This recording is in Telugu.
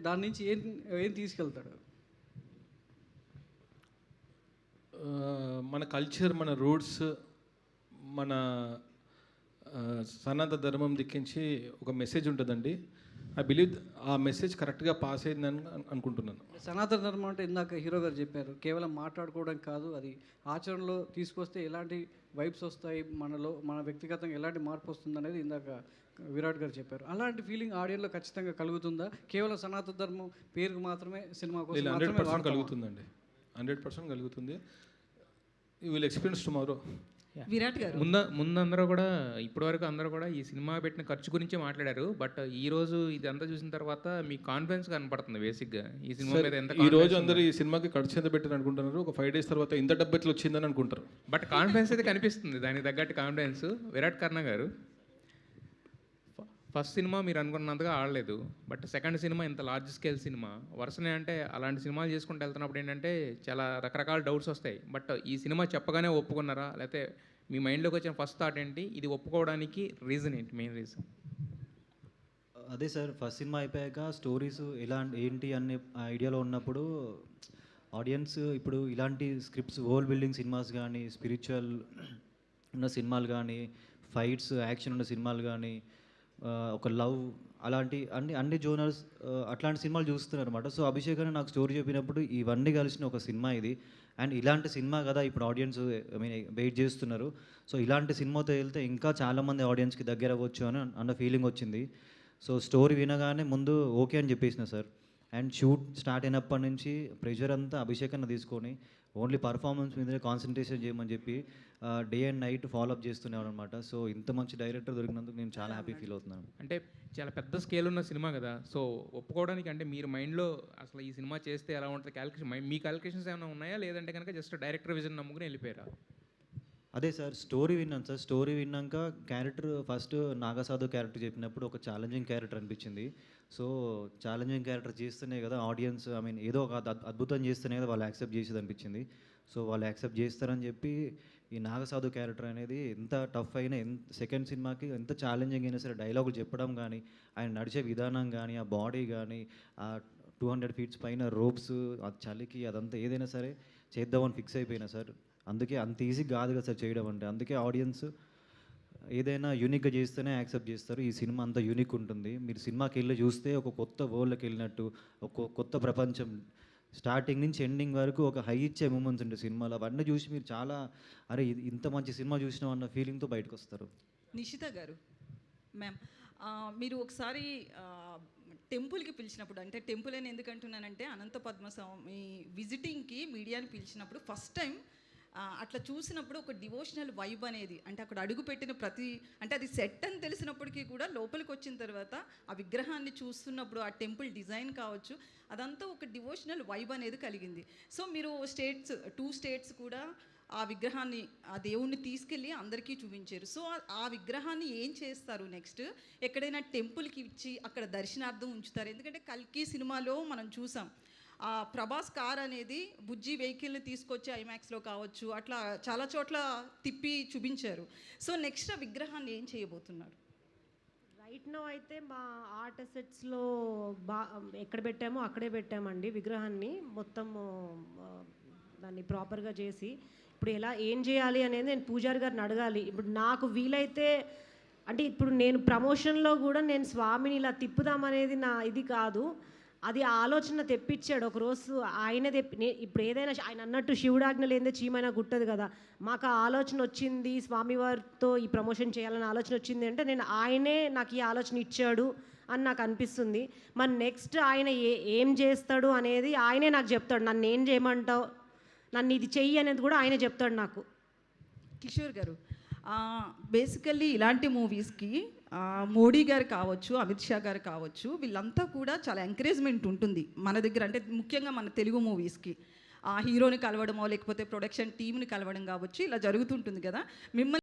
దాని నుంచి ఏం ఏం తీసుకెళ్తాడు? మన కల్చర్, మన రూట్స్, మన సనాతన ధర్మం దిక్కించి ఒక మెసేజ్ ఉంటుందండి. ఐ బిలీవ్ ఆ మెసేజ్ కరెక్ట్గా పాస్ అయిందని అనుకుంటున్నాను. సనాతన ధర్మం అంటే ఇందాక హీరో గారు చెప్పారు, కేవలం మాట్లాడుకోవడం కాదు, అది ఆచరణలో తీసుకొస్తే ఎలాంటి వైబ్స్ వస్తాయి, మనలో మన వ్యక్తిగతంగా ఎలాంటి మార్పు వస్తుంది అనేది ఇందాక విరాట్ గారు చెప్పారు. అలాంటి ఫీలింగ్ ఆడియన్లో ఖచ్చితంగా కలుగుతుందా? కేవలం సనాతన ధర్మం పేరుకు మాత్రమే సినిమా కోసం 100% కలుగుతుందండి, 100% కలుగుతుంది. You will experience tomorrow. Virat గారు ముందందరూ కూడా ఇప్పటివరకు అందరూ కూడా ఈ సినిమా పెట్టిన ఖర్చు గురించే మాట్లాడారు. బట్ ఈ రోజు ఇదంతా చూసిన తర్వాత మీ కాన్ఫిడెన్స్ కనపడుతుంది బేసిక్గా ఈ సినిమా మీద. ఎంత ఈ రోజు అందరూ ఈ సినిమాకి ఖర్చు ఎంత పెట్టారు అనుకుంటున్నారు, ఒక 5 days తర్వాత ఇంత డబ్బు ఎట్లా వచ్చిందని అనుకుంటారు. బట్ కాన్ఫిడెన్స్ అయితే కనిపిస్తుంది, దానికి తగ్గట్టు కాన్ఫిడెన్స్. విరాట్ కర్ణ గారు ఫస్ట్ సినిమా మీరు అనుకున్నంతగా ఆడలేదు, బట్ సెకండ్ సినిమా ఇంత లార్జ్ స్కేల్ సినిమా వరుసనే అంటే అలాంటి సినిమాలు చేసుకుంటూ వెళ్తున్నప్పుడు ఏంటంటే చాలా రకరకాల డౌట్స్ వస్తాయి. బట్ ఈ సినిమా చెప్పగానే ఒప్పుకున్నారా, లేకపోతే మీ మైండ్లోకి వచ్చిన ఫస్ట్ థాట్ ఏంటి, ఇది ఒప్పుకోవడానికి రీజన్ ఏంటి, మెయిన్ రీజన్? అదే సార్, ఫస్ట్ సినిమా అయిపోయాక స్టోరీస్ ఎలా ఏంటి అనే ఐడియాలో ఉన్నప్పుడు ఆడియన్స్ ఇప్పుడు ఇలాంటి స్క్రిప్ట్స్, వరల్డ్ బిల్డింగ్ సినిమాస్ కానీ, స్పిరిచువల్ ఉన్న సినిమాలు కానీ, ఫైట్స్ యాక్షన్ ఉన్న సినిమాలు కానీ, ఒక లవ్, అలాంటి అన్ని జోనర్స్ అట్లాంటి సినిమాలు చూస్తున్నారు అనమాట. సో అభిషేక్ అని నాకు స్టోరీ చెప్పినప్పుడు ఇవన్నీ కలిసిన ఒక సినిమా ఇది, అండ్ ఇలాంటి సినిమా కదా ఇప్పుడు ఆడియన్స్ వెయిట్ చేస్తున్నారు. సో ఇలాంటి సినిమాతో వెళ్తే ఇంకా చాలామంది ఆడియన్స్కి దగ్గర అవ్వచ్చు అని అన్న ఫీలింగ్ వచ్చింది. సో స్టోరీ వినగానే ముందు ఓకే అని చెప్పేసిన సార్. అండ్ షూట్ స్టార్ట్ అయినప్పటి నుంచి ప్రెషర్ అంతా అభిషేక్ అన్న తీసుకొని ఓన్లీ పర్ఫార్మెన్స్ మీదనే కాన్సన్ట్రేషన్ చేయమని చెప్పి డే అండ్ నైట్ ఫాలోఅప్ చేస్తున్నాను అనమాట. సో ఇంత మంచి డైరెక్టర్ దొరికినందుకు నేను చాలా హ్యాపీ ఫీల్ అవుతున్నాను. అంటే చాలా పెద్ద స్కేల్ ఉన్న సినిమా కదా, సో ఒప్పుకోవడానికి అంటే మీరు మైండ్లో అసలు ఈ సినిమా చేస్తే ఎలా ఉంటుంది క్యాలిక్యులేషన్, మీ క్యాలిక్యులేషన్స్ ఏమైనా ఉన్నాయా, లేదంటే కనుక జస్ట్ డైరెక్టర్ విజన్ నమ్ముకుని వెళ్ళిపోయారా? అదే సార్, స్టోరీ విన్నాను సార్. స్టోరీ విన్నాక క్యారెక్టర్ ఫస్ట్ నాగసాధు క్యారెక్టర్ చెప్పినప్పుడు ఒక ఛాలెంజింగ్ క్యారెక్టర్ అనిపించింది. సో ఛాలెంజింగ్ క్యారెక్టర్ చేస్తేనే కదా ఆడియన్స్ ఏదో ఒక అద్భుతం చేస్తేనే కదా వాళ్ళు యాక్సెప్ట్ చేసేది అనిపించింది. సో వాళ్ళు యాక్సెప్ట్ చేస్తారని చెప్పి ఈ నాగసాధు క్యారెక్టర్ అనేది ఎంత టఫ్ అయినా, సెకండ్ సినిమాకి ఎంత ఛాలెంజింగ్ అయినా సరే డైలాగులు చెప్పడం కానీ, ఆయన నడిచే విధానం కానీ, ఆ బాడీ కానీ, ఆ 200 feet పైన రోప్స్, ఆ చలికి అదంతా ఏదైనా సరే చేద్దామని ఫిక్స్ అయిపోయినా సార్. అందుకే అంత ఈజీ కాదు కదా సార్ చేయడం అంటే. అందుకే ఆడియన్స్ ఏదైనా యూనిక్గా చేస్తేనే యాక్సెప్ట్ చేస్తారు. ఈ సినిమా అంత యూనిక్ ఉంటుంది. మీరు సినిమాకి వెళ్ళి చూస్తే ఒక కొత్త వరల్డ్కి వెళ్ళినట్టు, ఒక కొత్త ప్రపంచం, స్టార్టింగ్ నుంచి ఎండింగ్ వరకు ఒక హై ఇచ్చే మూమెంట్స్ ఉంటాయి సినిమాలో. అవన్నీ చూసి మీరు చాలా అరే ఇంత మంచి సినిమా చూసినాం అన్న ఫీలింగ్తో బయటకు వస్తారు. నిషిత గారు మ్యామ్, మీరు ఒకసారి టెంపుల్కి పిలిచినప్పుడు, అంటే టెంపుల్ అని ఎందుకు అంటున్నానంటే అనంత పద్మస్వామి విజిటింగ్కి మీడియాని పిలిచినప్పుడు ఫస్ట్ టైం అట్లా చూసినప్పుడు ఒక డివోషనల్ వైబ్ అనేది, అంటే అక్కడ అడుగు పెట్టిన అంటే అది సెట్ అని తెలిసినప్పటికీ కూడా లోపలికి వచ్చిన తర్వాత ఆ విగ్రహాన్ని చూస్తున్నప్పుడు ఆ టెంపుల్ డిజైన్ కావచ్చు, అదంతా ఒక డివోషనల్ వైబ్ అనేది కలిగింది. సో మీరు 2 states కూడా ఆ విగ్రహాన్ని, ఆ దేవుణ్ణి తీసుకెళ్ళి అందరికీ చూపించారు. సో ఆ విగ్రహాన్ని ఏం చేస్తారు నెక్స్ట్? ఎక్కడైనా టెంపుల్కి ఇచ్చి అక్కడ దర్శనార్థం ఉంచుతారు? ఎందుకంటే కల్కి సినిమాలో మనం చూసాం, ఆ ప్రభాస్ కార్ అనేది బుజ్జి వెహికల్ని తీసుకొచ్చి ఐమాక్స్లో కావచ్చు అట్లా చాలా చోట్ల తిప్పి చూపించారు. సో నెక్స్ట్ ఆ విగ్రహాన్ని ఏం చేయబోతున్నారు? రైట్ నో అయితే మా ఆర్ట్ అసెట్స్లో ఎక్కడ పెట్టామో అక్కడే పెట్టామండి విగ్రహాన్ని. మొత్తము దాన్ని ప్రాపర్గా చేసి ఇప్పుడు ఏం చేయాలి అనేది నేను పూజారి గారిని అడగాలి. ఇప్పుడు నాకు వీలైతే, అంటే ఇప్పుడు నేను ప్రమోషన్లో కూడా నేను స్వామిని ఇలా తిప్పుదామనేది నా ఇది కాదు, అది ఆలోచన తెప్పించాడు ఒకరోజు ఆయనే ఇప్పుడు ఏదైనా ఆయన అన్నట్టు శివుడాజ్ఞ లేదే చీమైనా గుట్టదు కదా. మాకు ఆ ఆలోచన వచ్చింది, స్వామివారితో ఈ ప్రమోషన్ చేయాలని ఆలోచన వచ్చింది అంటే ఆయనే నాకు ఈ ఆలోచన ఇచ్చాడు అని నాకు అనిపిస్తుంది. మరి నెక్స్ట్ ఆయన ఏం చేస్తాడు అనేది ఆయనే నాకు చెప్తాడు. నన్ను ఏం చేయమంటావు, నన్ను ఇది చెయ్యి అనేది కూడా ఆయనే చెప్తాడు నాకు. కిషోర్ గారు, బేసికల్లీ ఇలాంటి మూవీస్కి మోడీ గారు కావచ్చు, అమిత్ షా గారు కావచ్చు, వీళ్ళంతా కూడా చాలా ఎంకరేజ్మెంట్ ఉంటుంది మన దగ్గర. అంటే ముఖ్యంగా మన తెలుగు మూవీస్కి హీరోని కలవడమో లేకపోతే ప్రొడక్షన్ టీమ్ని కలవడం కావచ్చు, ఇలా జరుగుతుంటుంది కదా. మిమ్మల్ని